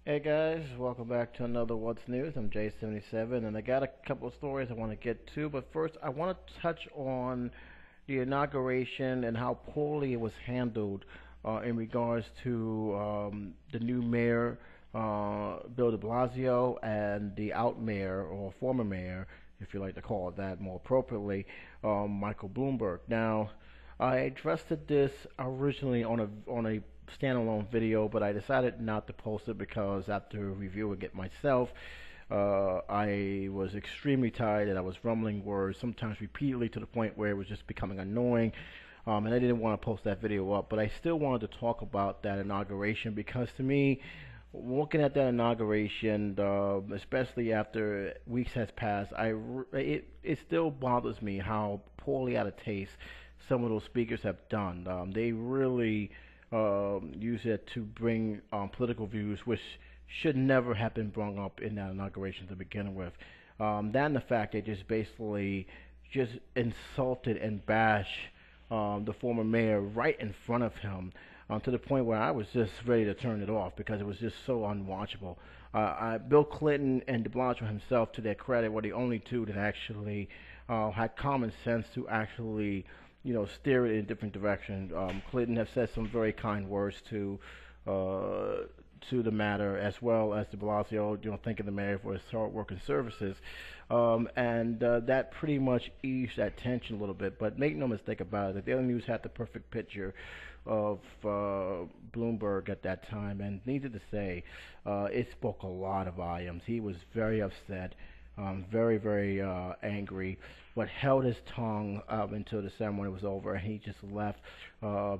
Hey guys, welcome back to another What's News. I'm Jay77 and I got a couple of stories I want to get to, but first I want to touch on the inauguration and how poorly it was handled in regards to the new mayor, Bill de Blasio, and the out mayor, or former mayor, if you like to call it that more appropriately, Michael Bloomberg. Now, I addressed this originally on a standalone video, but I decided not to post it because after reviewing it myself, I was extremely tired and I was rumbling words, sometimes repeatedly to the point where it was just becoming annoying. And I didn't want to post that video up, but I still wanted to talk about that inauguration because to me, looking at that inauguration, especially after weeks has passed, it still bothers me how poorly out of taste some of those speakers have done. They really use it to bring political views, which should never have been brought up in that inauguration to begin with. That and the fact they just basically just insulted and bashed the former mayor right in front of him, to the point where I was just ready to turn it off because it was just so unwatchable. Bill Clinton and de Blasio himself, to their credit, were the only two that actually had common sense to actually, steer it in a different direction. Clinton have said some very kind words to the matter, as well as de Blasio, thanking the mayor for his hard work and services. And that pretty much eased that tension a little bit. But make no mistake about it, the Daily News had the perfect picture of Bloomberg at that time, and needless to say, it spoke a lot of volumes. He was very upset, very, very angry, but held his tongue up until the ceremony was over, and he just left.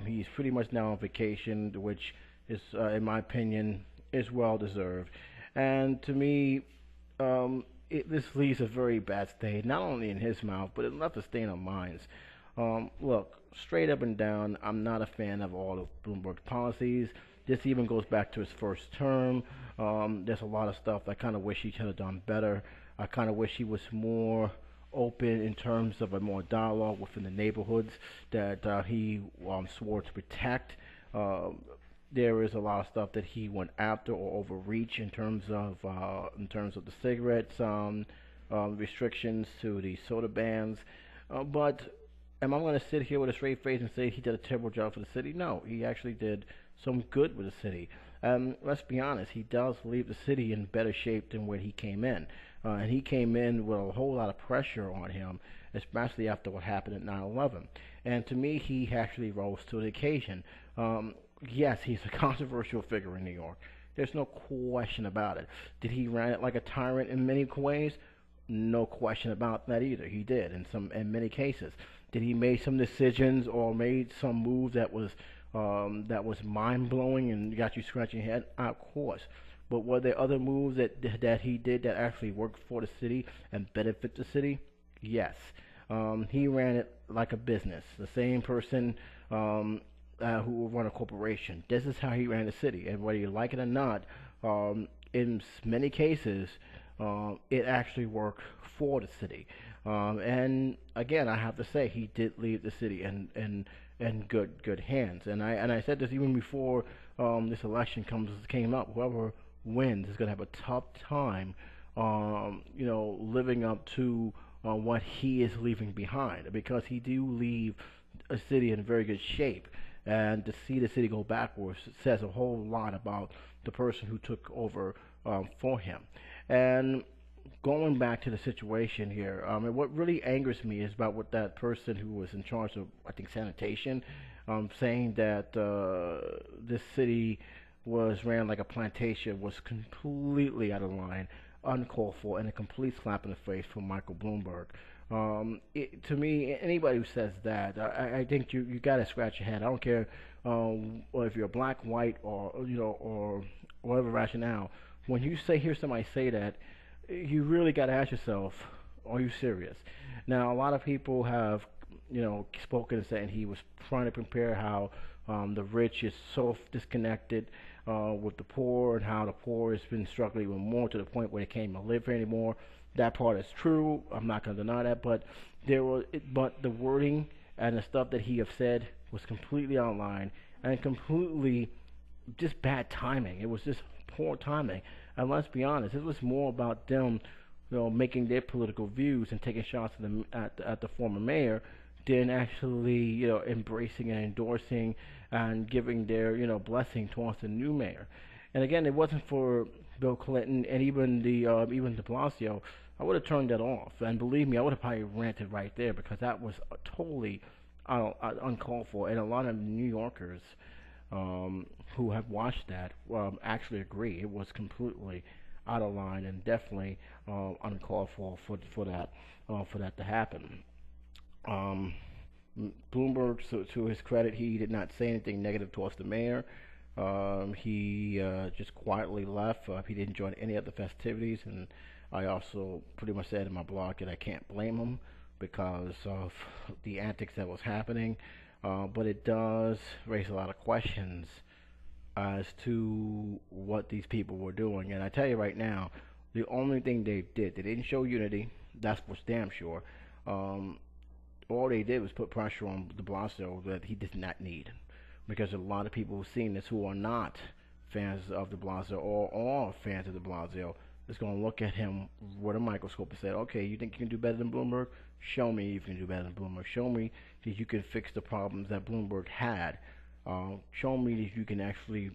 He's pretty much now on vacation, which is, in my opinion, is well deserved. And to me, this leaves a very bad stain, not only in his mouth, but it left a stain on mine. Look, straight up and down, I'm not a fan of all of Bloomberg's policies. This even goes back to his first term. There's a lot of stuff I kind of wish he could have done better. I kind of wish he was more open in terms of a more dialogue within the neighborhoods that he swore to protect. There is a lot of stuff that he went after or overreach in terms of the cigarettes restrictions to the soda bans. But am I going to sit here with a straight face and say he did a terrible job for the city? No, he actually did some good with the city. Let's be honest, he does leave the city in better shape than where he came in. And he came in with a whole lot of pressure on him, especially after what happened at 9/11. And to me, he actually rose to the occasion. Yes, he's a controversial figure in New York. There's no question about it. Did he run it like a tyrant in many ways? No question about that either. He did in many cases. Did he make some decisions or made some move that was mind blowing and got you scratching your head? Of course. But were there other moves that he did that actually worked for the city and benefit the city? Yes. He ran it like a business. The same person who will run a corporation. This is how he ran the city, and whether you like it or not, in many cases, it actually worked for the city. And again, I have to say he did leave the city in good hands. And I said this even before this election came up. Whoever wins is going to have a tough time, living up to what he is leaving behind, because he do leave a city in very good shape. And to see the city go backwards says a whole lot about the person who took over for him. And going back to the situation here, and what really angers me is about what that person who was in charge of, I think, sanitation, saying that this city was ran like a plantation, was completely out of line, uncalled for, and a complete slap in the face from Michael Bloomberg. To me, anybody who says that, I think you got to scratch your head. I don't care if you're black, white, or whatever rationale. When you hear somebody say that, you really got to ask yourself, are you serious? Now, a lot of people have, spoken and saying he was trying to compare how the rich is so disconnected with the poor, and how the poor has been struggling even more to the point where they can't even live here anymore. That part is true. I'm not going to deny that, but but the wording and the stuff that he have said was completely online and completely just bad timing. It was just poor timing. And let's be honest, it was more about them, making their political views and taking shots at the former mayor than actually, embracing and endorsing and giving their, blessing towards the new mayor. And again, it wasn't for Bill Clinton and even De Blasio. I would have turned that off, and believe me, I would have probably ranted right there because that was totally uncalled for. And a lot of New Yorkers who have watched that actually agree it was completely out of line and definitely uncalled for that to happen. Um, Bloomberg, to his credit, he did not say anything negative towards the mayor. He just quietly left. He didn't join any of the festivities, and I also pretty much said in my blog that I can't blame him because of the antics that was happening. But it does raise a lot of questions as to what these people were doing. And I tell you right now, the only thing they didn't show unity. That's what's damn sure. All they did was put pressure on De Blasio that he did not need, because a lot of people who've seen this who are not fans of De Blasio or are fans of De Blasio is going to look at him with a microscope and say, okay, you think you can do better than Bloomberg? Show me you can do better than Bloomberg. Show me that you can fix the problems that Bloomberg had. Show me that you can actually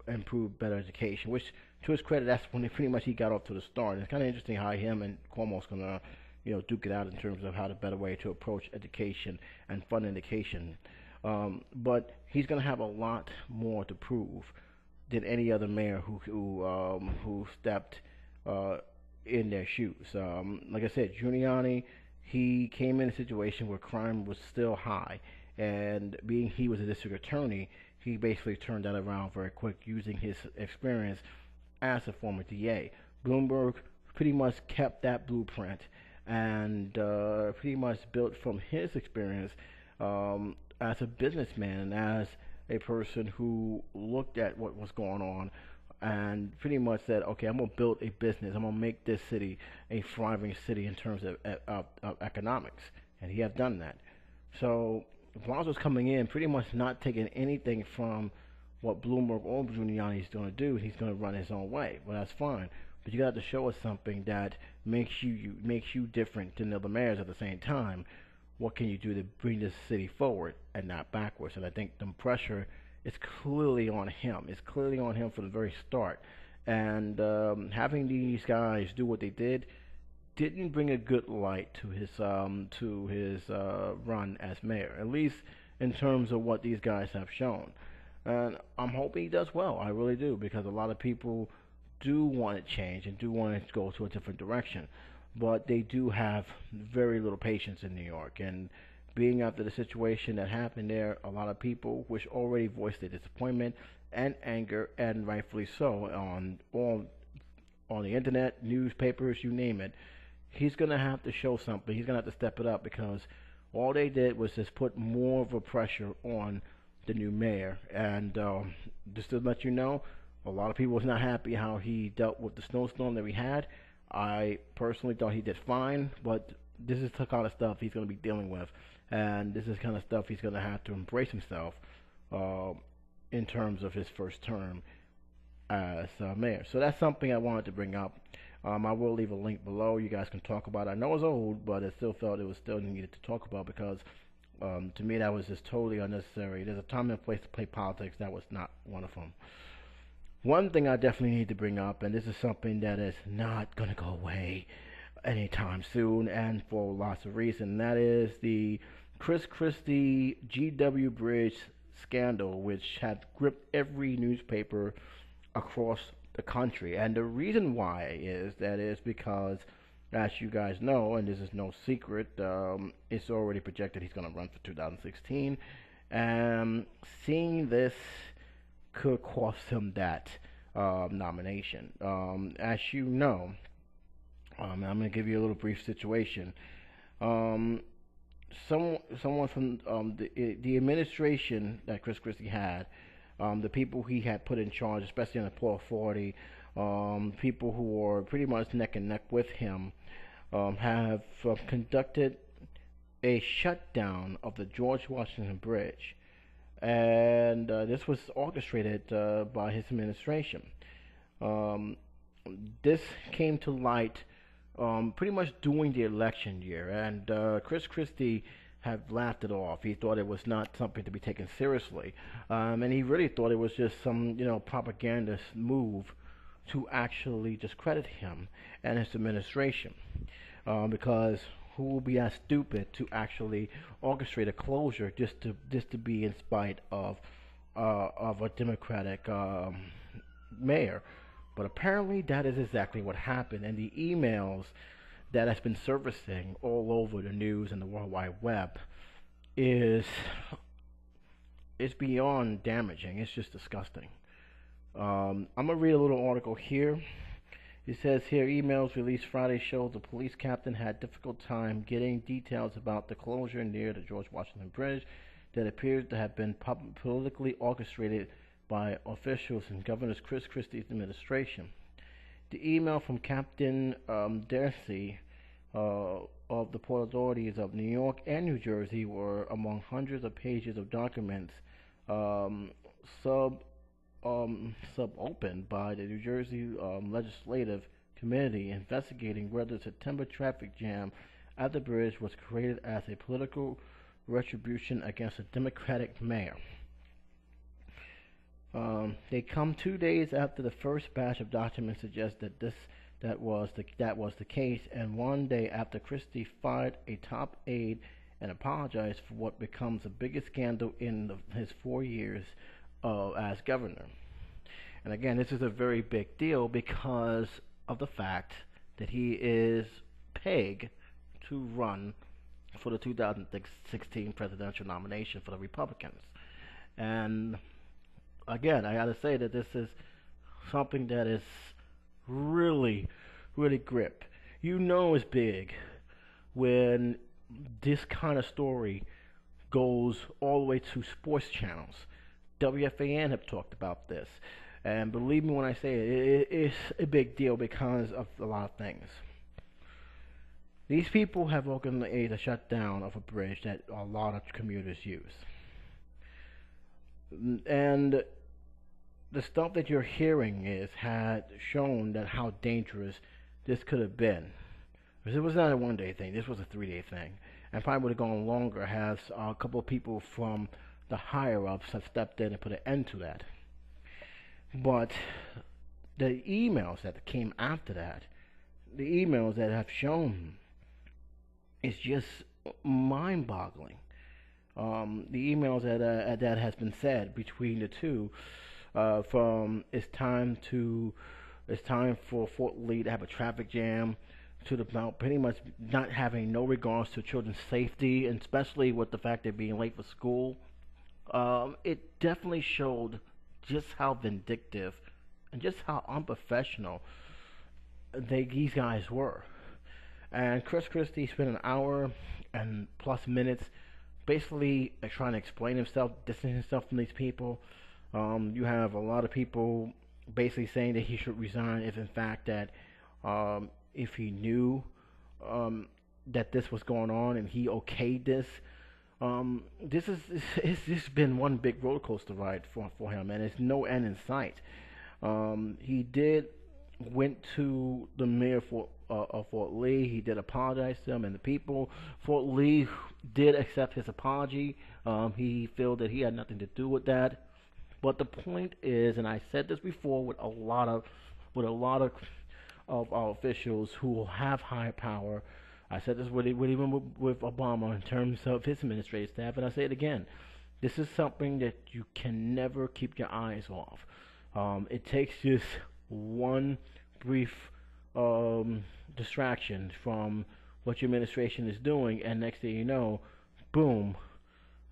improve better education, which, to his credit, that's when pretty much he got off to the start. And it's kind of interesting how him and Cuomo's going to duke it out in terms of how the better way to approach education and fund education. But he's going to have a lot more to prove than any other mayor who stepped in their shoes. Like I said, Giuliani, he came in a situation where crime was still high, and being he was a district attorney, he basically turned that around very quick using his experience as a former DA. Bloomberg pretty much kept that blueprint and pretty much built from his experience as a businessman, as a person who looked at what was going on and pretty much said, okay, I'm going to build a business. I'm going to make this city a thriving city in terms of economics. And he has done that. So Blasio's coming in pretty much not taking anything from what Bloomberg or Giuliani is going to do. He's going to run his own way. Well, that's fine. But you got to show us something that makes you different than the other mayors at the same time. What can you do to bring this city forward and not backwards? And I think the pressure is clearly on him. It's clearly on him from the very start. And having these guys do what they didn't bring a good light to his run as mayor, at least in terms of what these guys have shown. And I'm hoping he does well. I really do, because a lot of people do want to change and do want to go to a different direction, but they do have very little patience in New York. And being after the situation that happened there, a lot of people which already voiced their disappointment and anger, and rightfully so, on the internet, newspapers, you name it. He's going to have to show something. He's going to have to step it up, because all they did was just put more of a pressure on the new mayor. And just to let you know, a lot of people was not happy how he dealt with the snowstorm that we had. I personally thought he did fine, but this is the kind of stuff he's going to be dealing with, and this is kind of stuff he's going to have to embrace himself in terms of his first term as mayor. So that's something I wanted to bring up. I will leave a link below. You guys can talk about it. I know it's old, but I still felt it was still needed to talk about, because to me that was just totally unnecessary. There's a time and a place to play politics. That was not one of them. One thing I definitely need to bring up, and this is something that is not going to go away anytime soon, and for lots of reasons, that is the Chris Christie GW Bridge scandal, which had gripped every newspaper across the country. And the reason why is because, as you guys know, and this is no secret, it's already projected he's going to run for 2016, and seeing this could cost him that nomination. As you know, I'm going to give you a little brief situation. Someone from the administration that Chris Christie had, the people he had put in charge, especially on the Port Authority, people who were pretty much neck and neck with him, have conducted a shutdown of the George Washington Bridge and this was orchestrated by his administration. Um, this came to light pretty much during the election year, and Chris Christie have laughed it off. He thought it was not something to be taken seriously, and he really thought it was just some, propagandist move to actually discredit him and his administration, because who will be as stupid to actually orchestrate a closure just to be in spite of a Democratic mayor? But apparently that is exactly what happened, and the emails that has been surfacing all over the news and the World Wide Web is beyond damaging. It's just disgusting. I'm gonna read a little article here. It says here, emails released Friday showed the police captain had difficult time getting details about the closure near the George Washington Bridge that appears to have been politically orchestrated by officials in Governor Chris Christie's administration. The email from Captain Darcy of the Port Authorities of New York and New Jersey were among hundreds of pages of documents um, sub sub-opened by the New Jersey Legislative Committee investigating whether the September traffic jam at the bridge was created as a political retribution against a Democratic mayor. They come 2 days after the first batch of documents suggests that was the case, and 1 day after Christie fired a top aide and apologized for what becomes the biggest scandal in his 4 years as governor. And again, this is a very big deal because of the fact that he is pegged to run for the 2016 presidential nomination for the Republicans. And again, I gotta say that this is something that is really, really grip. You know it's big when this kind of story goes all the way to sports channels. WFAN have talked about this. And believe me when I say it's a big deal because of a lot of things. These people have organized a shutdown of a bridge that a lot of commuters use. And the stuff that you're hearing had shown that how dangerous this could have been. Because it was not a 1 day thing, this was a 3 day thing. And probably would have gone longer as a couple of people from the higher ups have stepped in and put an end to that. But the emails that came after that, the emails that have shown, is just mind-boggling. The emails that has been said between the two, from it's time for Fort Lee to have a traffic jam, to the about pretty much not having no regards to children's safety, and especially with the fact they're being late for school. It definitely showed just how vindictive and just how unprofessional these guys were. And Chris Christie spent an hour and plus minutes basically trying to explain himself, distancing himself from these people. You have a lot of people basically saying that he should resign if in fact that if he knew that this was going on and he okayed this. This has been one big roller coaster ride for him, and there's no end in sight. He went to the mayor of Fort Lee. He did apologize to him and the people. Fort Lee did accept his apology. He felt that he had nothing to do with that. But the point is, and I said this before, with a lot of our officials who have high power. I said this with Obama in terms of his administrative staff, and I say it again. This is something that you can never keep your eyes off. It takes just one brief distraction from what your administration is doing, and next thing you know, boom,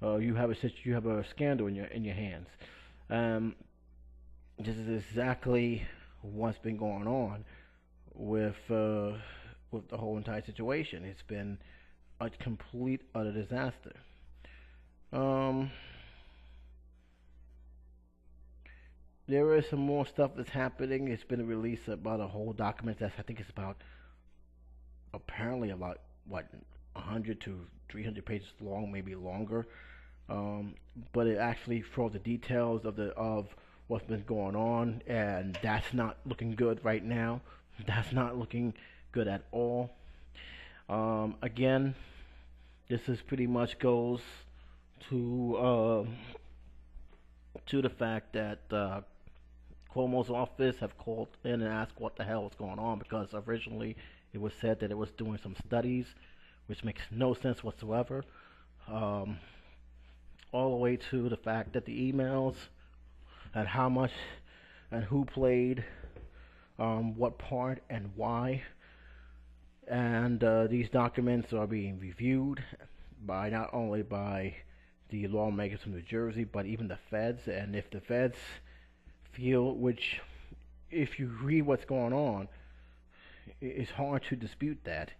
you have a scandal in your hands. This is exactly what's been going on with the whole entire situation. It's been a complete utter disaster. There is some more stuff that's happening. It's been released about a whole document that I think it's apparently about 100 to 300 pages long, maybe longer. um, but it actually for the details of what's been going on, and that's not looking good right now. That's not looking good at all. Again, this is pretty much goes to the fact that Cuomo's office have called in and asked what the hell is going on, because originally it was said that it was doing some studies, which makes no sense whatsoever. Um, all the way to the fact that the emails and how much and who played what part and why. And these documents are being reviewed by not only by the lawmakers from New Jersey, but even the feds. And if the feds feel, which if you read what's going on, it's hard to dispute that.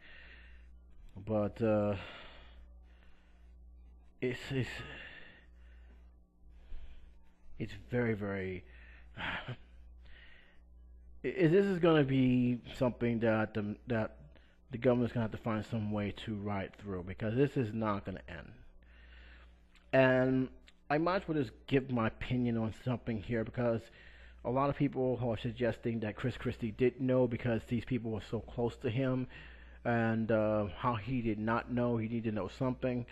But it's it's it's very very. This is going to be something that the government's going to have to find some way to ride through, because this is not going to end. And I might as well just give my opinion on something here, because a lot of people are suggesting that Chris Christie didn't know because these people were so close to him, and how he did not know. He needed to know something.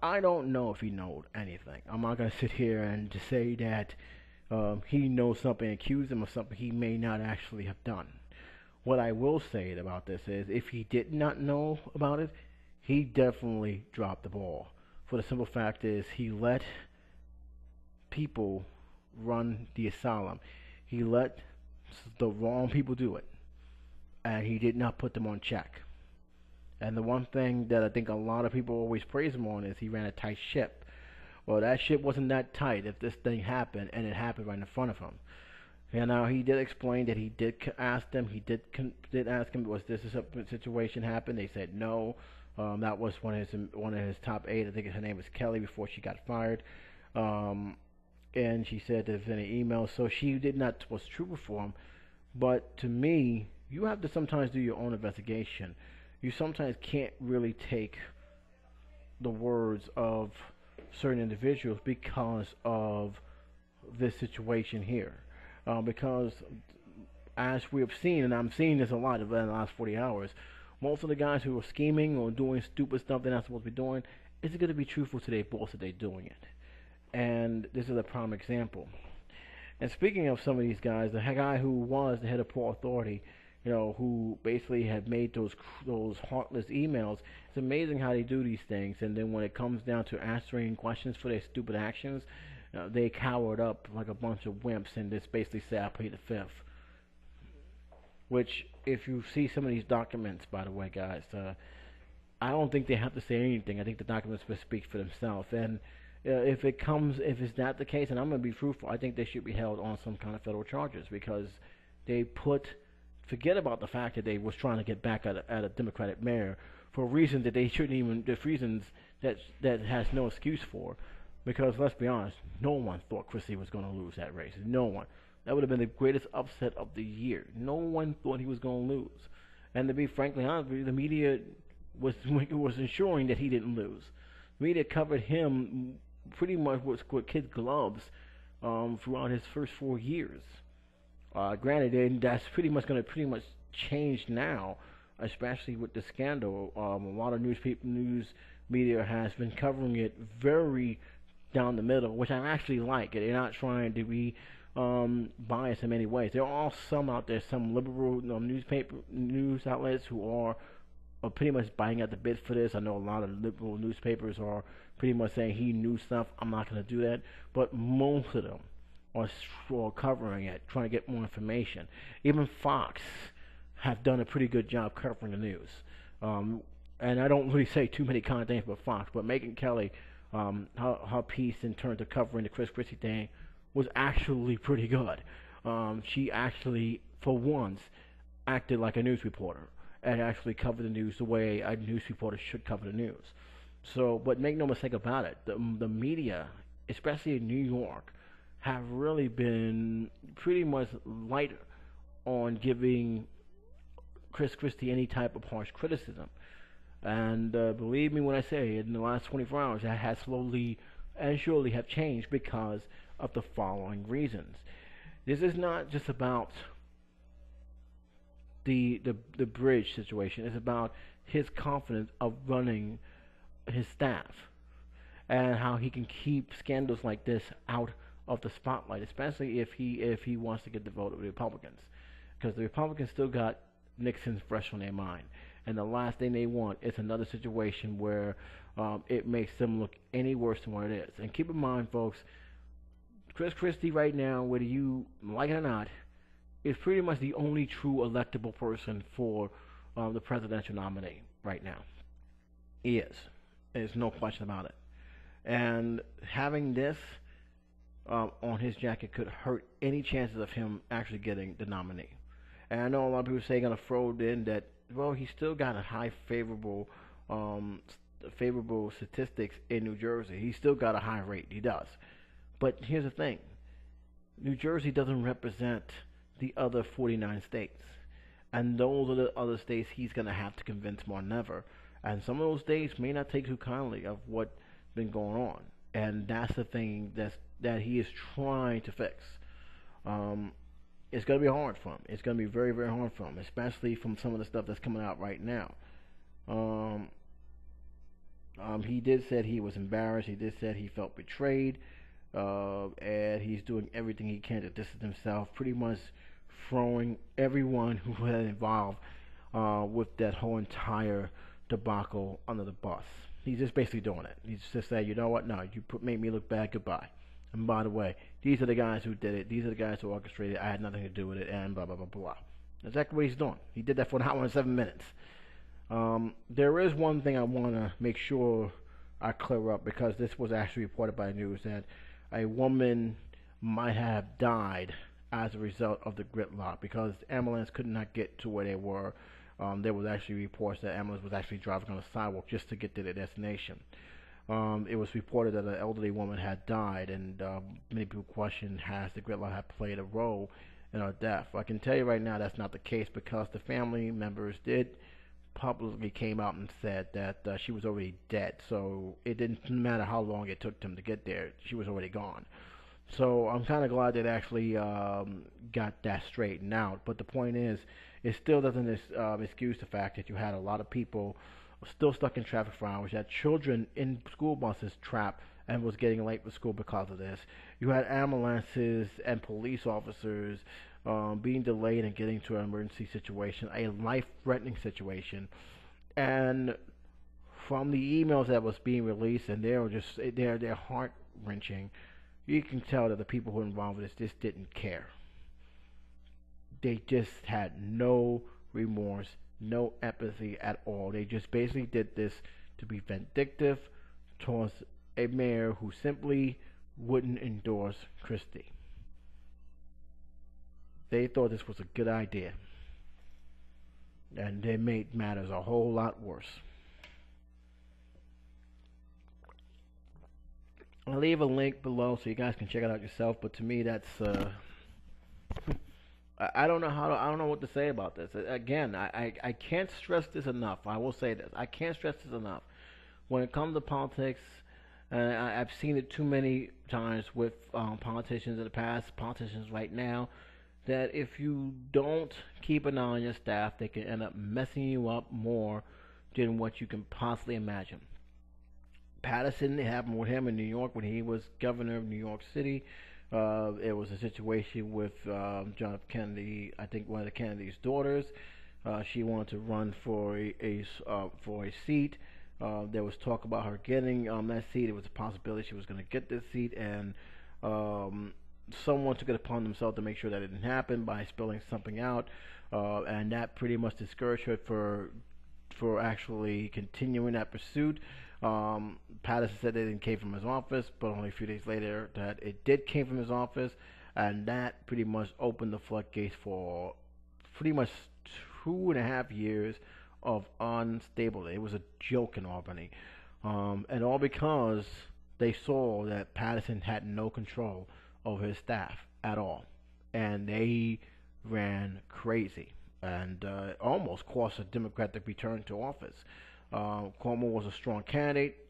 I don't know if he knows anything. I'm not going to sit here and just say that he knows something, accuse him of something he may not actually have done. What I will say about this is, if he did not know about it, he definitely dropped the ball. For the simple fact is, he let people run the asylum. He let the wrong people do it, and he did not put them on check. And the one thing that I think a lot of people always praise him on is he ran a tight ship. Well, that ship wasn't that tight if this thing happened, and it happened right in front of him. And now he did explain that he did ask them. He did ask him, was this a situation happened? They said no. That was one of his top 8. I think her name was Kelly before she got fired. And she said there's any emails, so she did not was truthful for him. But to me, you have to sometimes do your own investigation. You sometimes can't really take the words of certain individuals because of this situation here. Because as we have seen, and I'm seeing this a lot in the last 40 hours, most of the guys who are scheming or doing stupid stuff they're not supposed to be doing, is it going to be truthful to their boss that they're doing it? And this is a prime example. And speaking of some of these guys, the guy who was the head of Port Authority, who basically had made those heartless emails, it's amazing how they do these things. And then when it comes down to answering questions for their stupid actions, they cowered up like a bunch of wimps and just basically say, I plead the fifth. Which, if you see some of these documents, by the way, guys, I don't think they have to say anything. I think the documents will speak for themselves. And if it's not the case, and I'm going to be truthful, I think they should be held on some kind of federal charges, because they forget about the fact that they was trying to get back at a Democratic mayor for reasons that they shouldn't even, there's reasons that has no excuse for. Because let's be honest, no one thought Christie was going to lose that race. No one. That would have been the greatest upset of the year. No one thought he was going to lose. And to be frankly honest, the media was ensuring that he didn't lose. The media covered him pretty much with kid gloves throughout his first 4 years. Granted, that's pretty much going to change now, especially with the scandal. A lot of news media has been covering it very down the middle, which I actually like. They're not trying to be biased in many ways. There are some out there, some liberal news outlets who are pretty much biting at the bit for this. I know a lot of liberal newspapers are pretty much saying he knew stuff. I'm not going to do that. But most of them are covering it, trying to get more information. Even Fox have done a pretty good job covering the news. And I don't really say too many kind of things about Fox, but Megyn Kelly, her piece in terms of covering the Chris Christie thing was actually pretty good. She actually, for once, acted like a news reporter and actually covered the news the way a news reporter should cover the news. So, but make no mistake about it, the media, especially in New York, have really been pretty much light on giving Chris Christie any type of harsh criticism. And believe me when I say, in the last 24 hours, that has slowly and surely have changed because of the following reasons. This is not just about the bridge situation. It's about his confidence of running his staff and how he can keep scandals like this out of the spotlight, especially if he wants to get the vote of the Republicans, because the Republicans still got Nixon fresh on their mind, and the last thing they want is another situation where it makes them look any worse than what it is. And keep in mind, folks, Chris Christie right now, whether you like it or not, is pretty much the only true electable person for the presidential nominee right now. He is. There's no question about it. And having this on his jacket could hurt any chances of him actually getting the nominee. And I know a lot of people say going to throw it in that, well, he's still got a high favorable statistics in New Jersey. He's still got a high rate. He does. But here's the thing. New Jersey doesn't represent the other 49 states. And those are the other states he's going to have to convince more than ever. And some of those states may not take too kindly of what's been going on. And that's the thing that he is trying to fix. It's going to be hard for him. It's going to be very, very hard for him, especially from some of the stuff that's coming out right now. He did said he was embarrassed. He did said he felt betrayed. And he's doing everything he can to distance himself, pretty much throwing everyone who was involved with that whole entire debacle under the bus. He's just basically doing it. He's just saying, you know what, no, made me look bad, goodbye. And by the way, these are the guys who did it. These are the guys who orchestrated it. I had nothing to do with it, and blah, blah, blah, blah. That's exactly what he's doing. He did that for an hour and 7 minutes. There is one thing I want to make sure I clear up, because this was actually reported by the news, that a woman might have died as a result of the gridlock because the ambulance could not get to where they were. There was actually reports that ambulance was actually driving on the sidewalk just to get to their destination. It was reported that an elderly woman had died, and many people questioned has the gridlock had played a role in her death. I can tell you right now that's not the case, because the family members did publicly came out and said that she was already dead. So it didn't matter how long it took them to get there. She was already gone. So I'm kind of glad that actually got that straightened out. But the point is, it still doesn't excuse the fact that you had a lot of people still stuck in traffic for hours. You had children in school buses trapped and was getting late for school because of this. You had ambulances and police officers being delayed and getting to an emergency situation, a life-threatening situation. And from the emails that was being released, and they're heart-wrenching, you can tell that the people who were involved with this just didn't care. They just had no remorse, no empathy at all. They just basically did this to be vindictive towards a mayor who simply wouldn't endorse Christie. They thought this was a good idea, and they made matters a whole lot worse. I'll leave a link below so you guys can check it out yourself. But to me, that's I don't know I don't know what to say about this. Again, I can't stress this enough. I will say this. I can't stress this enough. When it comes to politics, I've seen it too many times with politicians in the past, politicians right now, that if you don't keep an eye on your staff, they can end up messing you up more than what you can possibly imagine. Patterson, it happened with him in New York when he was governor of New York City. It was a situation with John F. Kennedy, I think one of the Kennedy's daughters. She wanted to run for a seat. There was talk about her getting that seat. It was a possibility she was going to get this seat, and someone took it upon themselves to make sure that it didn't happen by spilling something out, and that pretty much discouraged her for actually continuing that pursuit. Patterson said that it didn't came from his office, but only a few days later that it did came from his office, and that pretty much opened the floodgates for pretty much 2.5 years of unstable. It was a joke in Albany, and all because they saw that Patterson had no control over his staff at all, and they ran crazy and almost cost a Democratic return to office. Cuomo was a strong candidate.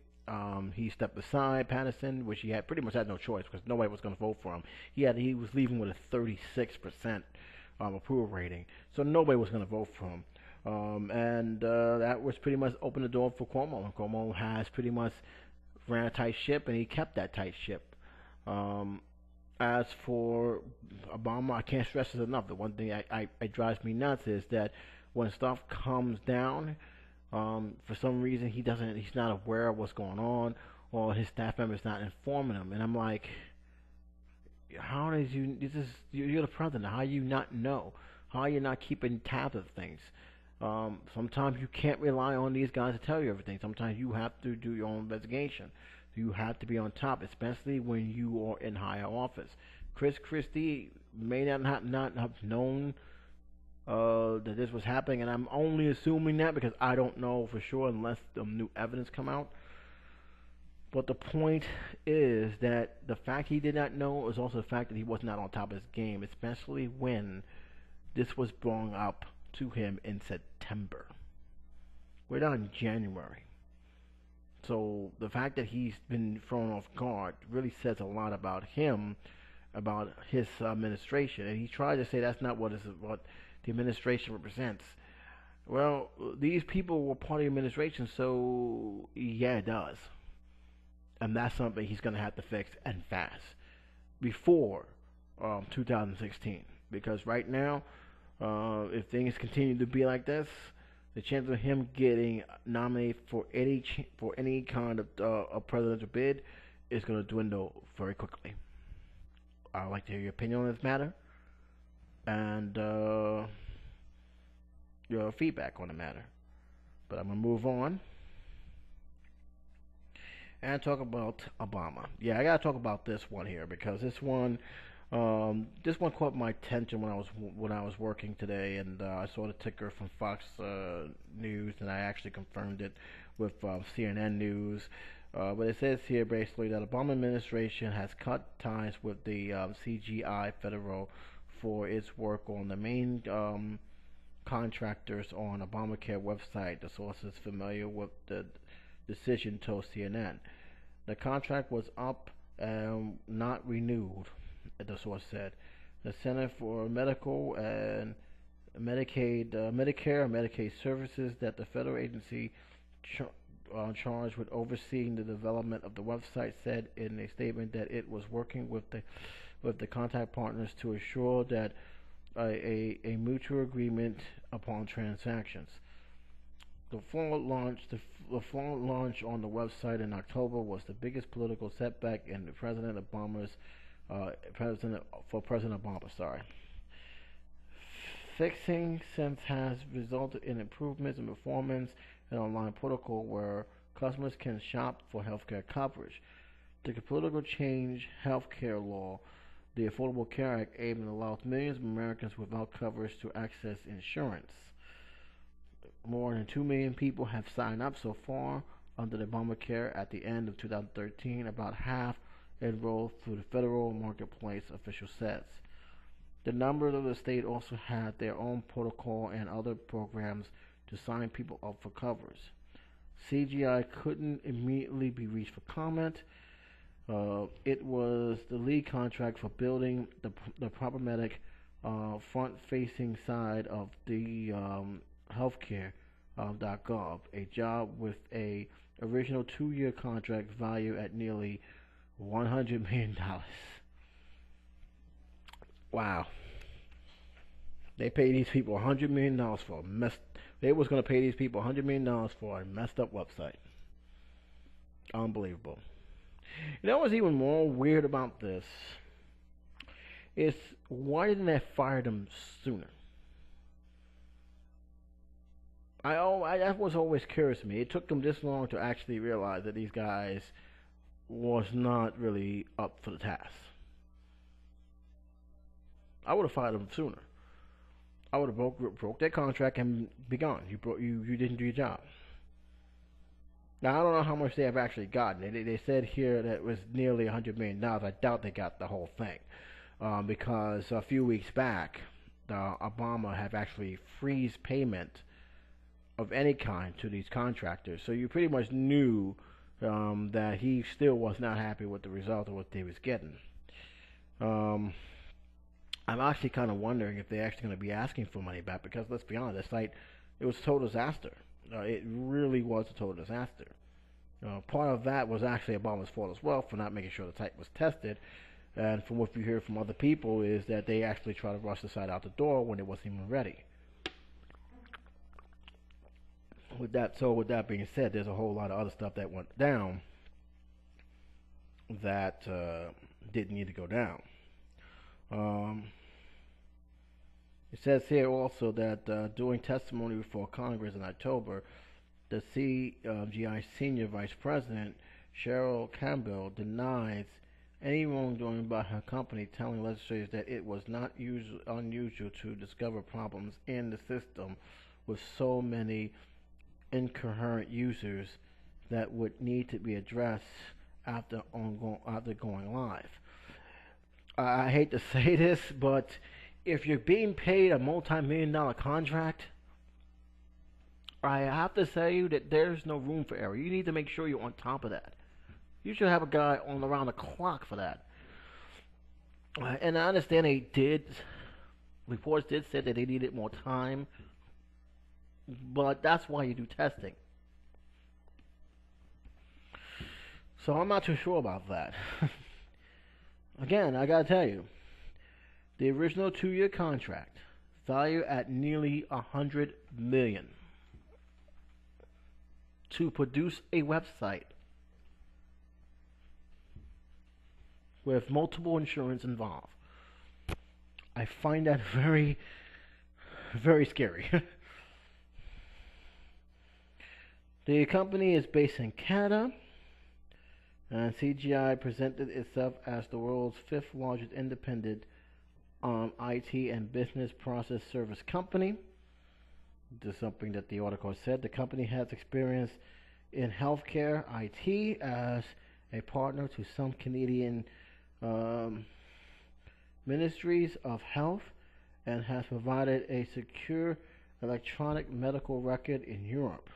He stepped aside Patterson, which he had pretty much had no choice because nobody was going to vote for him. He was leaving with a 36% approval rating, so nobody was going to vote for him. And that was pretty much opened the door for Cuomo. And Cuomo has pretty much ran a tight ship, and he kept that tight ship. As for Obama, I can't stress this enough. The one thing it drives me nuts is that when stuff comes down, for some reason he's not aware of what's going on, or his staff member's not informing him. And I'm like, how did you? You're the president. How do you not know? How are you not keeping tabs of things? Sometimes you can't rely on these guys to tell you everything. Sometimes you have to do your own investigation. You have to be on top, especially when you are in higher office. Chris Christie may not have known that this was happening, and I'm only assuming that because I don't know for sure unless the new evidence come out. But the point is that the fact he did not know is also the fact that he was not on top of his game, especially when this was brought up to him in September. We're not in January. So the fact that he's been thrown off guard really says a lot about him, about his administration. And he tried to say that's not what the administration represents. Well, these people were part of the administration, so yeah, it does. And that's something he's going to have to fix, and fast, before 2016. Because right now, if things continue to be like this, the chance of him getting nominated for any kind of a presidential bid is going to dwindle very quickly. I'd like to hear your opinion on this matter, and your feedback on the matter. But I'm going to move on and talk about Obama. Yeah, I gotta talk about this one here because this one caught my attention when I was working today, and I saw the ticker from Fox News, and I actually confirmed it with CNN News. But it says here basically that Obama administration has cut ties with the CGI Federal for its work on the main contractors on Obamacare website. The source is familiar with the decision told CNN. The contract was up and not renewed, the source said. The Center for Medical and Medicare and Medicaid Services, that the federal agency charged with overseeing the development of the website, said in a statement that it was working with the contact partners to assure that a mutual agreement upon transactions. The fall launch on the website in October was the biggest political setback in President Obama. Fixing since has resulted in improvements in performance and online protocol where customers can shop for healthcare coverage. The political change healthcare law, the Affordable Care Act, aimed to allow millions of Americans without coverage to access insurance. More than 2 million people have signed up so far under the Obamacare at the end of 2013. About half enrolled through the federal marketplace, official says. The numbers of the state also had their own protocol and other programs to sign people up for coverage. CGI couldn't immediately be reached for comment. It was the lead contract for building the problematic front-facing side of the healthcare.gov, a job with a original 2-year contract valued at nearly $100 million. Wow. They paid these people $100 million for they was going to pay these people $100 million for a messed up website. Unbelievable. You know what's even more weird about this is why didn't they fire them sooner? That was always curious to me. It took them this long to actually realize that these guys was not really up for the task. I would have fired them sooner. I would have broke their contract and be gone. You didn't do your job. Now I don't know how much they have actually gotten. They said here that it was nearly $100 million. I doubt they got the whole thing, because a few weeks back, Obama have actually freeze payment of any kind to these contractors. So you pretty much knew that he still was not happy with the result of what they was getting. Um, I'm actually kind of wondering if they're actually going to be asking for money back because let's be honest, the site it was a total disaster. It really was a total disaster. Part of that was actually Obama's fault as well for not making sure the site was tested. And from what we hear from other people is that they actually tried to rush the site out the door when it wasn't even ready. With that being said, there's a whole lot of other stuff that went down that didn't need to go down. Um, it says here also that during testimony before Congress in October, the CGI senior vice president Cheryl Campbell denies any wrongdoing by her company, telling legislators that it was not unusual to discover problems in the system with so many incoherent users that would need to be addressed after going live. I hate to say this, but if you're being paid a multi-million-dollar contract, I have to say that there's no room for error. You need to make sure you're on top of that. You should have a guy on around the clock for that. And I understand reports did say that they needed more time, but that's why you do testing. So I'm not too sure about that. Again, I gotta tell you, the original 2-year contract, valued at nearly $100 million, to produce a website with multiple insurance involved. I find that very, very scary. The company is based in Canada, and CGI presented itself as the world's 5th largest independent IT and business process service company. This is something that the article said. The company has experience in healthcare IT as a partner to some Canadian ministries of health and has provided a secure electronic medical record in Europe.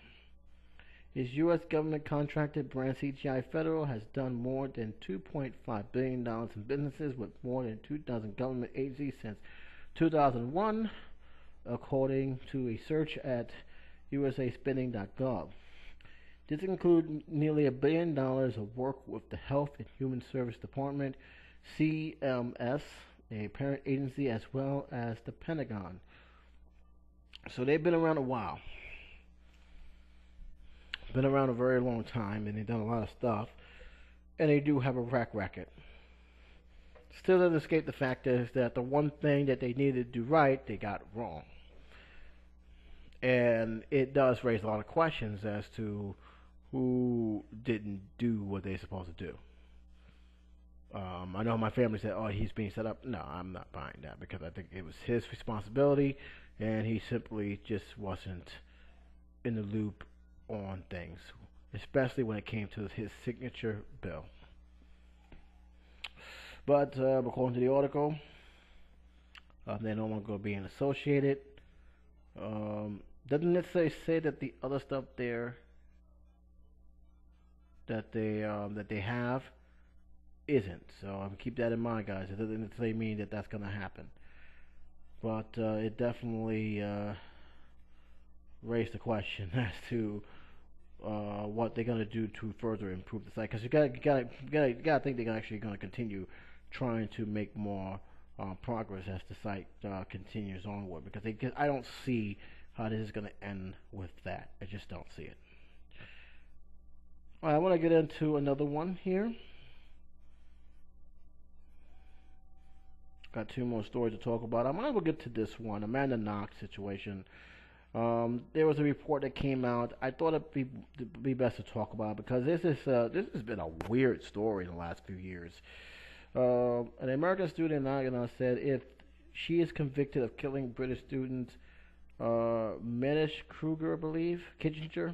Its U.S. government contracted brand CGI Federal has done more than $2.5 billion in businesses with more than 2,000 government agencies since 2001, according to a search at usaspending.gov. This includes nearly $1 billion of work with the Health and Human Service Department, CMS, a parent agency, as well as the Pentagon. So they've been around a while. Been around a very long time, and they've done a lot of stuff, and they do have a track record. Still doesn't escape the fact is that the one thing that they needed to do right, they got wrong. And it does raise a lot of questions as to who didn't do what they're supposed to do. I know my family said, oh, he's being set up. No, I'm not buying that because I think it was his responsibility, and he simply just wasn't in the loop on things, especially when it came to his signature bill. But according to the article, they're no longer being associated. Doesn't necessarily say that the other stuff there that they have isn't. So keep that in mind, guys. It doesn't necessarily mean that that's going to happen, but it definitely raised the question as to what they're going to do to further improve the site. Because you gotta think they're actually going to continue trying to make more progress as the site continues onward. Because I don't see how this is going to end with that. I just don't see it. All right, I want to get into another one here. Got 2 more stories to talk about. I'm going to get to this one, Amanda Knox situation. There was a report that came out. I thought it'd be best to talk about it because this has been a weird story in the last few years. An American student in said if she is convicted of killing British student Manish Kruger, I believe, Kitchener,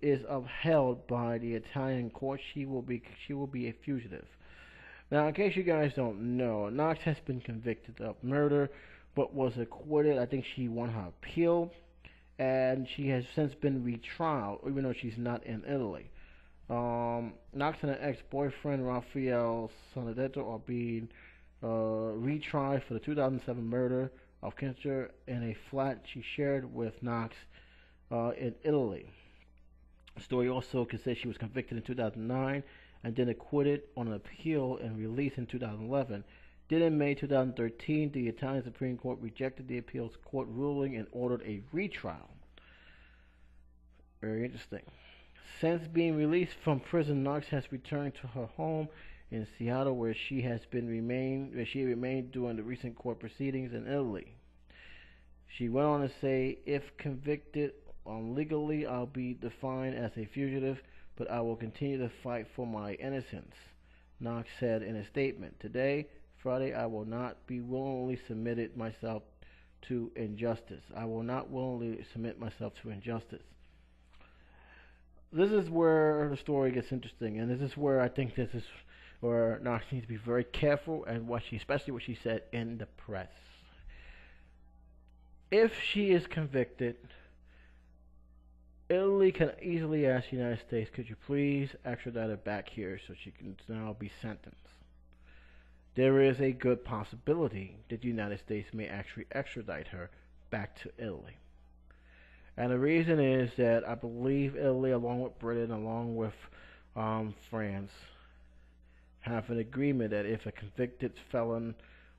is upheld by the Italian court, she will be a fugitive. Now, in case you guys don't know, Knox has been convicted of murder, but was acquitted. I think she won her appeal, and she has since been retried, even though she's not in Italy. Knox and her ex-boyfriend Rafael Sonadetto are being retried for the 2007 murder of Kincher in a flat she shared with Knox in Italy. The story also could say she was convicted in 2009 and then acquitted on an appeal and released in 2011. Then in May 2013, the Italian Supreme Court rejected the appeals court ruling and ordered a retrial. Very interesting. Since being released from prison, Knox has returned to her home in Seattle, where she remained during the recent court proceedings in Italy. She went on to say, "If convicted legally, I'll be defined as a fugitive, but I will continue to fight for my innocence," Knox said in a statement. "Today, Friday, I will not be willingly submitted myself to injustice. I will not willingly submit myself to injustice." This is where the story gets interesting, and this is where I think this is where Knox needs to be very careful, and especially what she said in the press. If she is convicted, Italy can easily ask the United States, "Could you please extradite her back here so she can now be sentenced?" There is a good possibility that the United States may actually extradite her back to Italy. And the reason is that I believe Italy, along with Britain, along with France, have an agreement that if a convicted felon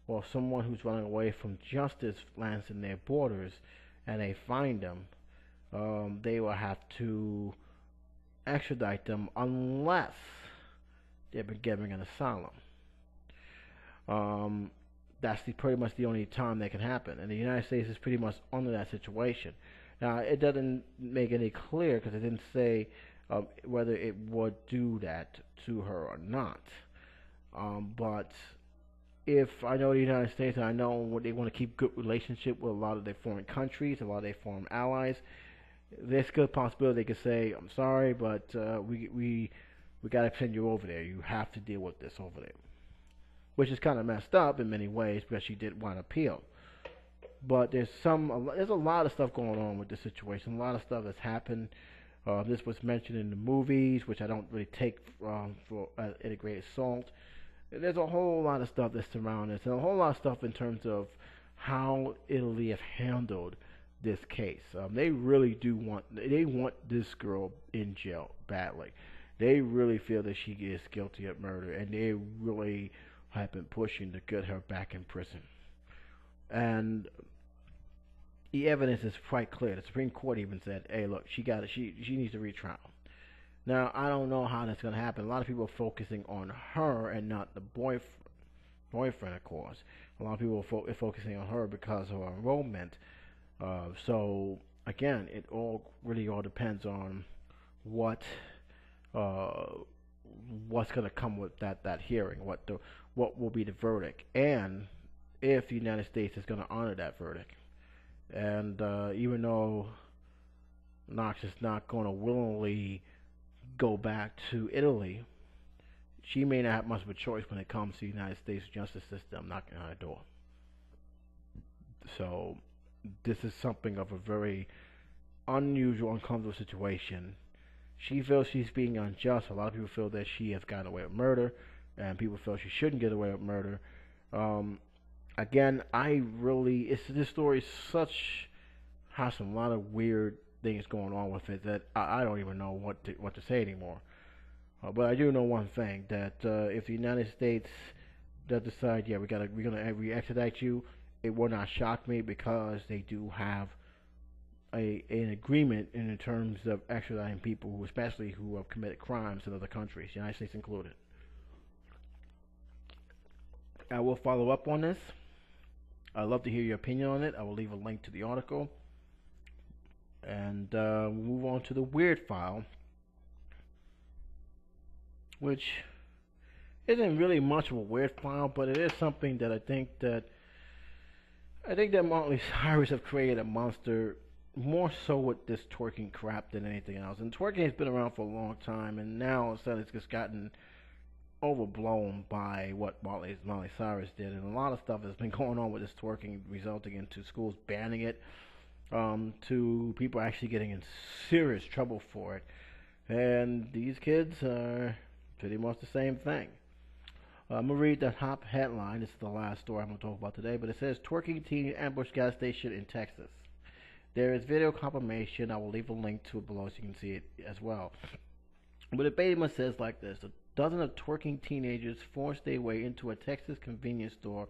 or someone who's running away from justice lands in their borders and they find them, they will have to extradite them unless they've been given an asylum. That's pretty much the only time that can happen, and the United States is pretty much under that situation. Now, it doesn't make any clear because it didn't say whether it would do that to her or not. But if I know the United States, and I know they want to keep good relationship with a lot of their foreign countries, a lot of their foreign allies, there's a good possibility they could say, "I'm sorry, but we got to send you over there. You have to deal with this over there," which is kind of messed up in many ways because she did want to appeal. But there's a lot of stuff going on with this situation. A lot of stuff that's happened. This was mentioned in the movies, which I don't really take for integrated salt. There's a whole lot of stuff that's surrounding this, and a whole lot of stuff in terms of how Italy have handled this case. They really want this girl in jail badly. They really feel that she is guilty of murder, and they really have been pushing to get her back in prison. And the evidence is quite clear. The Supreme Court even said, "Hey, look, she needs a retrial." Now, I don't know how that's going to happen. A lot of people are focusing on her and not the boyfriend, of course. A lot of people are focusing on her because of her enrollment. So again, it really all depends on what's going to come with that hearing, what will be the verdict, and if the United States is going to honor that verdict. And even though Knox is not going to willingly go back to Italy, she may not have much of a choice when it comes to the United States justice system knocking on her door. So this is something of a very unusual, uncomfortable situation. She feels she's being unjust. A lot of people feel that she has gotten away with murder, and people feel she shouldn't get away with murder. Again, this story has a lot of weird things going on with it that I don't even know what to say anymore. But I do know one thing, that if the United States does decide, yeah, we're gonna re-extradite you, it will not shock me because they do have an agreement in terms of extraditing people especially who have committed crimes in other countries, United States included. I will follow up on this. I'd love to hear your opinion on it. I will leave a link to the article. And we'll move on to the weird file, which isn't really much of a weird file, but it is something that I think that Miley Cyrus have created a monster, more so with this twerking crap than anything else. And twerking has been around for a long time, and now it's just gotten overblown by what Miley Cyrus did, and a lot of stuff has been going on with this twerking, resulting into schools banning it, to people actually getting in serious trouble for it. And these kids are pretty much the same thing. I'm gonna read the top headline. This is the last story I'm gonna talk about today, but it says twerking teen ambush gas station in Texas. There is video confirmation. I will leave a link to it below so you can see it as well. But it basically says like this: a dozen of twerking teenagers forced their way into a Texas convenience store,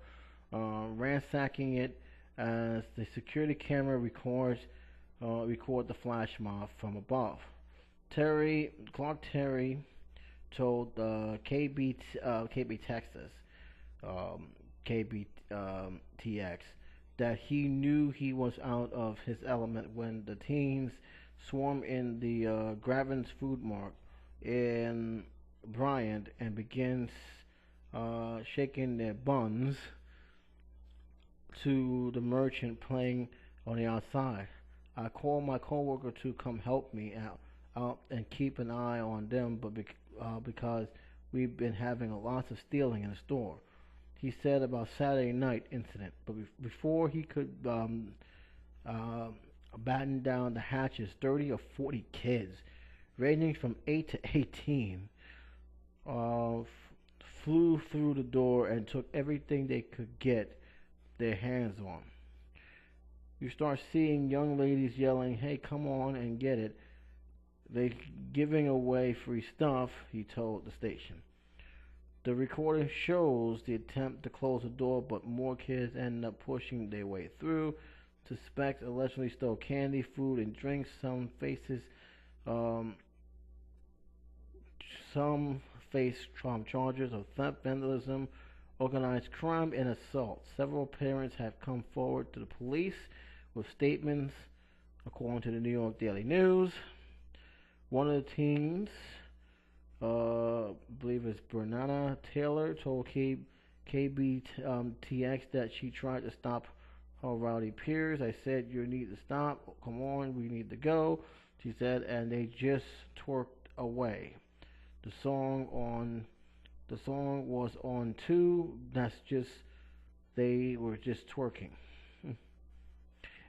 ransacking it as the security camera record the flash mob from above. Clark Terry told KB Texas, KBTX, that he knew he was out of his element when the teens swarmed in the Gravin's Food Mart in Bryant and begins shaking their buns to the merchant playing on the outside. I called my coworker to come help me out and keep an eye on them, but because we've been having lots of stealing in the store. He said about Saturday night incident, but before he could batten down the hatches, 30 or 40 kids, ranging from 8 to 18, flew through the door and took everything they could get their hands on. You start seeing young ladies yelling, "Hey, come on and get it. They're giving away free stuff," he told the station. The recording shows the attempt to close the door, but more kids ended up pushing their way through. Suspects allegedly stole candy, food, and drinks. Some face charges of theft, vandalism, organized crime, and assault. Several parents have come forward to the police with statements, according to the New York Daily News. One of the teens, I believe it's Bernana Taylor, told KBTX that she tried to stop her rowdy peers. "I said, you need to stop. Come on, we need to go," she said, and they just twerked away. The song was on too. They were just twerking.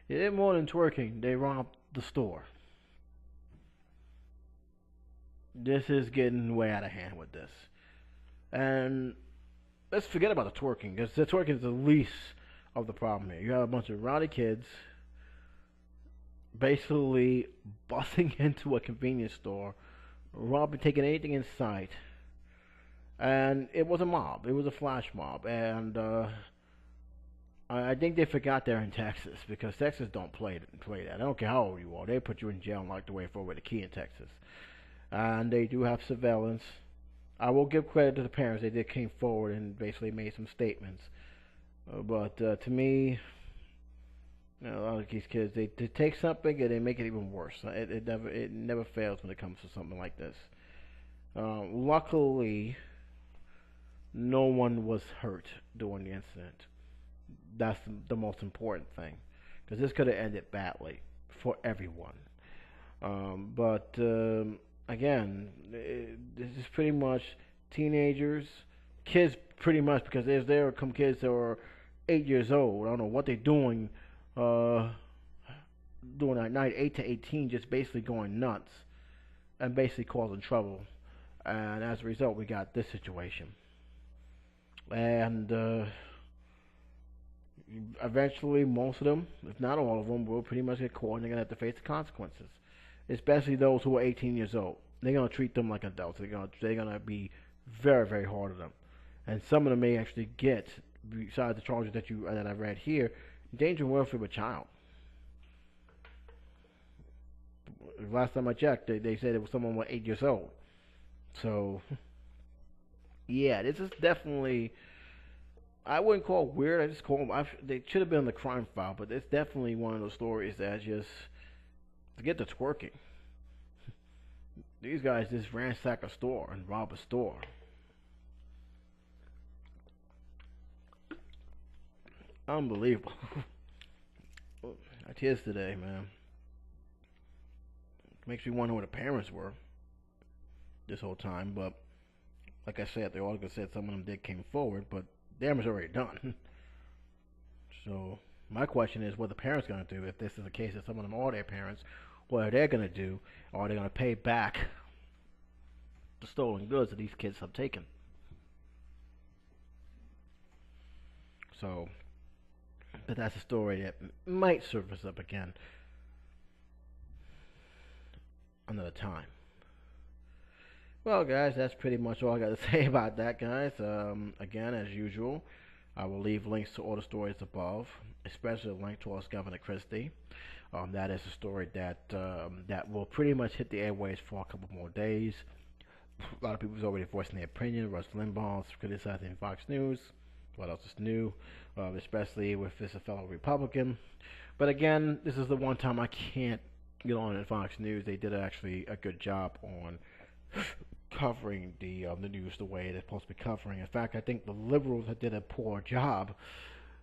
They did more than twerking. They robbed the store. This is getting way out of hand with this. And let's forget about the twerking, because the twerking is the least of the problem here. You have a bunch of rowdy kids basically busting into a convenience store, robbing, taking anything in sight. And it was a mob. It was a flash mob. And I think they forgot they're in Texas, because Texas don't play that. I don't care how old you are. They put you in jail and lock the way forward with a key in Texas. And they do have surveillance. I will give credit to the parents. They did came forward and basically made some statements. But to me, a lot of these kids, they take something and they make it even worse. It never fails when it comes to something like this. Luckily, no one was hurt during the incident. That's the most important thing, because this could have ended badly for everyone. But again, this is pretty much teenagers, kids, pretty much, because there are some kids that are 8 years old. I don't know what they're doing that night, 8 to 18, just basically going nuts and basically causing trouble. And as a result, we got this situation. And eventually, most of them, if not all of them, will pretty much get caught and they're going to have to face the consequences. Especially those who are 18 years old. They're going to treat them like adults. They're going to be very, very hard on them. And some of them may actually get, besides the charges that I read here, endanger welfare of a child. Last time I checked, they said it was someone was 8 years old. So, yeah, this is definitely, I wouldn't call it weird. I just call them, they should have been on the crime file, but it's definitely one of those stories that just, forget the twerking. These guys just ransack a store and rob a store. Unbelievable. That's yesterday, man. Makes me wonder where the parents were this whole time, but like I said, they all said some of them did came forward, but damage already done. So my question is, what the parents going to do if this is the case that some of them are their parents? What are they going to do? Are they going to pay back the stolen goods that these kids have taken. So, but that's a story that might surface up again another time. Well, guys, that's pretty much all I got to say about that, guys. Again, as usual, I will leave links to all the stories above, especially a link towards Governor Christie. That is a story that will pretty much hit the airways for a couple more days. A lot of people's already voicing their opinion. Rush Limbaugh's criticizing Fox News. What else is new? Especially with this a fellow Republican. But again, this is the one time I can't get on at Fox News. They did actually a good job on covering the news the way they're supposed to be covering. In fact, I think the liberals did a poor job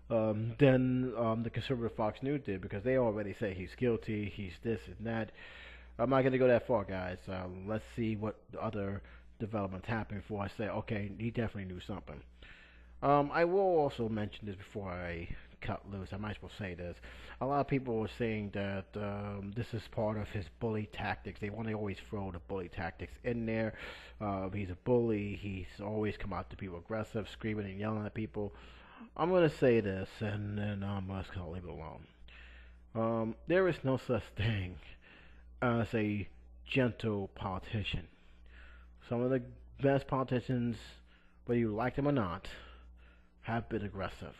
than the conservative Fox News did, because they already say he's guilty, he's this and that. I'm not going to go that far, guys. Let's see what other developments happen before I say, okay, he definitely knew something. I will also mention this before I cut loose. I might as well say this. A lot of people are saying that this is part of his bully tactics. They want to always throw the bully tactics in there. He's a bully. He's always come out to people aggressive, screaming and yelling at people. I'm going to say this, and then I'm just going to leave it alone. There is no such thing as a gentle politician. Some of the best politicians, whether you like them or not, have been aggressive.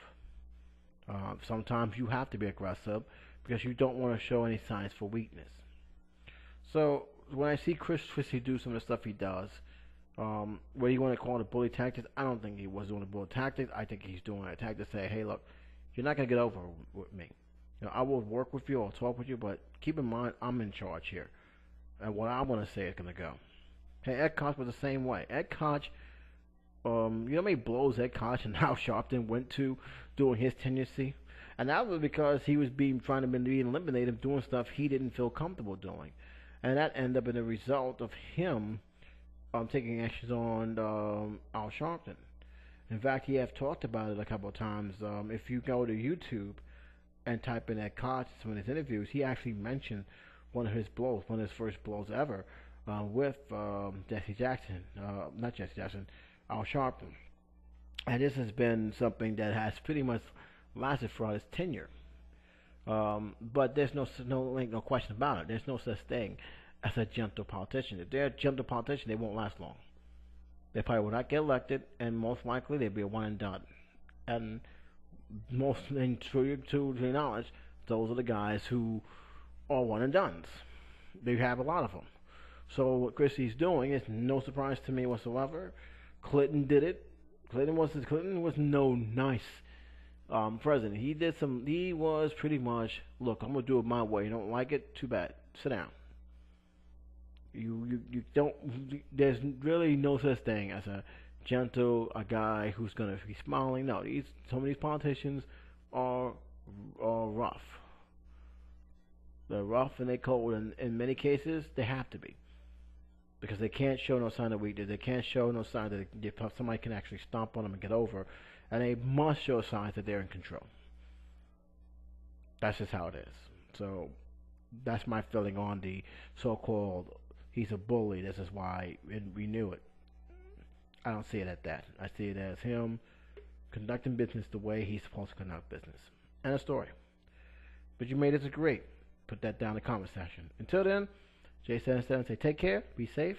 Sometimes you have to be aggressive because you don't want to show any signs for weakness. So when I see Chris Christie do some of the stuff he does, whether you want to call it bully tactics, I don't think he was doing a bully tactics. I think he's doing a tactic to say, hey, look, you're not going to get over with me. I will work with you, I'll talk with you, but keep in mind, I'm in charge here. And what I want to say is going to go. Hey, Ed Koch was the same way. Ed Koch, you know how many blows Ed Koch and Al Sharpton went to during his tenure? And that was because he was trying to be eliminated, doing stuff he didn't feel comfortable doing. And that ended up in a result of him taking actions on Al Sharpton. In fact, he have talked about it a couple of times. If you go to YouTube and type in Ed Koch, some of his interviews, he actually mentioned one of his blows, one of his first blows ever, with Jesse Jackson, not Jesse Jackson, Al Sharpton. And this has been something that has pretty much lasted throughout his tenure. But there's no question about it. There's no such thing as a gentle politician. If they're a gentle politician, they won't last long. They probably will not get elected, and most likely they'll be a one and done. And most, and to your knowledge, those are the guys who are one and dones. They have a lot of them. So what Christie's doing is no surprise to me whatsoever. Clinton did it. Clinton was no nice president. He was pretty much, look, I'm gonna do it my way. You don't like it? Too bad. Sit down. You don't. There's really no such thing as a guy who's gonna be smiling. No, some of these politicians are rough. They're rough and they're cold, and in many cases they have to be, because they can't show no sign of weakness. They can't show no sign that somebody can actually stomp on them and get over, and they must show signs that they're in control. That's just how it is. So that's my feeling on the so-called he's a bully, this is why we knew it. I don't see it at that. I see it as him conducting business the way he's supposed to conduct business. And a story. But you may disagree. Put that down in the comment section. Until then, Jay77 say take care, be safe,